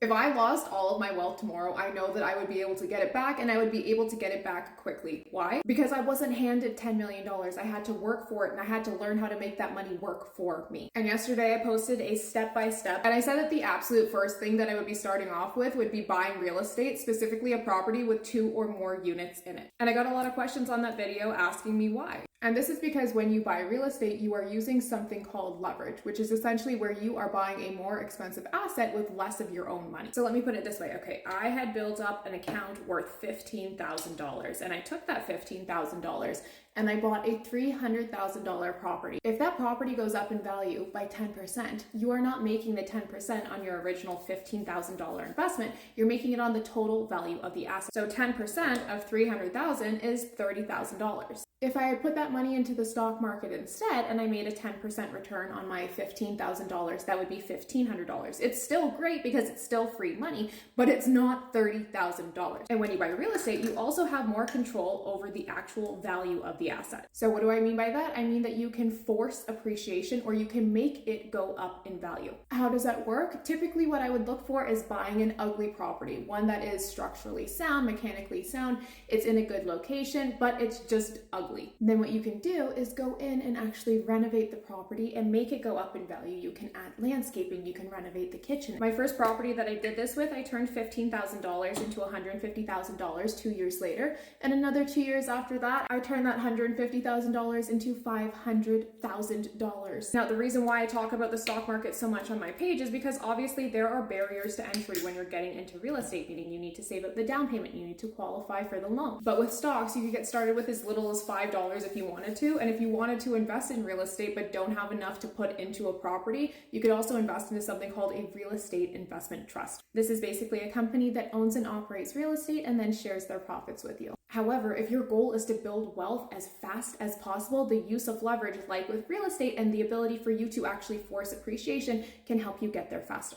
If I lost all of my wealth tomorrow, I know that I would be able to get it back, and I would be able to get it back quickly. Why? Because I wasn't handed $10 million. I had to work for it, and I had to learn how to make that money work for me. And yesterday I posted a step-by-step, and I said that the absolute first thing that I would be starting off with would be buying real estate, specifically a property with 2 or more units in it. And I got a lot of questions on that video asking me why. And this is because when you buy real estate, you are using something called leverage, which is essentially where you are buying a more expensive asset with less of your own money. So let me put it this way. Okay, I had built up an account worth $15,000, and I took that $15,000 and I bought a $300,000 property. If that property goes up in value by 10%, you are not making the 10% on your original $15,000 investment. You're making it on the total value of the asset. So 10% of $300,000 is $30,000. If I had put that money into the stock market instead and I made a 10% return on my $15,000, that would be $1,500. It's still great because it's still free money, but it's not $30,000. And when you buy real estate, you also have more control over the actual value of the asset. So what do I mean by that? I mean that you can force appreciation, or you can make it go up in value. How does that work? Typically what I would look for is buying an ugly property, one that is structurally sound, mechanically sound, it's in a good location, but it's just ugly. Then what you can do is go in and actually renovate the property and make it go up in value. You can add landscaping, you can renovate the kitchen. My first property that I did this with, I turned $15,000 into $150,000 2 years later. And another 2 years after that, I turned that $150,000 into $500,000. Now, the reason why I talk about the stock market so much on my page is because obviously there are barriers to entry when you're getting into real estate, meaning you need to save up the down payment, you need to qualify for the loan. But with stocks, you could get started with as little as $5 if you wanted to. And if you wanted to invest in real estate but don't have enough to put into a property, you could also invest into something called a real estate investment trust. This is basically a company that owns and operates real estate and then shares their profits with you. However, if your goal is to build wealth as fast as possible, the use of leverage, like with real estate, and the ability for you to actually force appreciation can help you get there faster.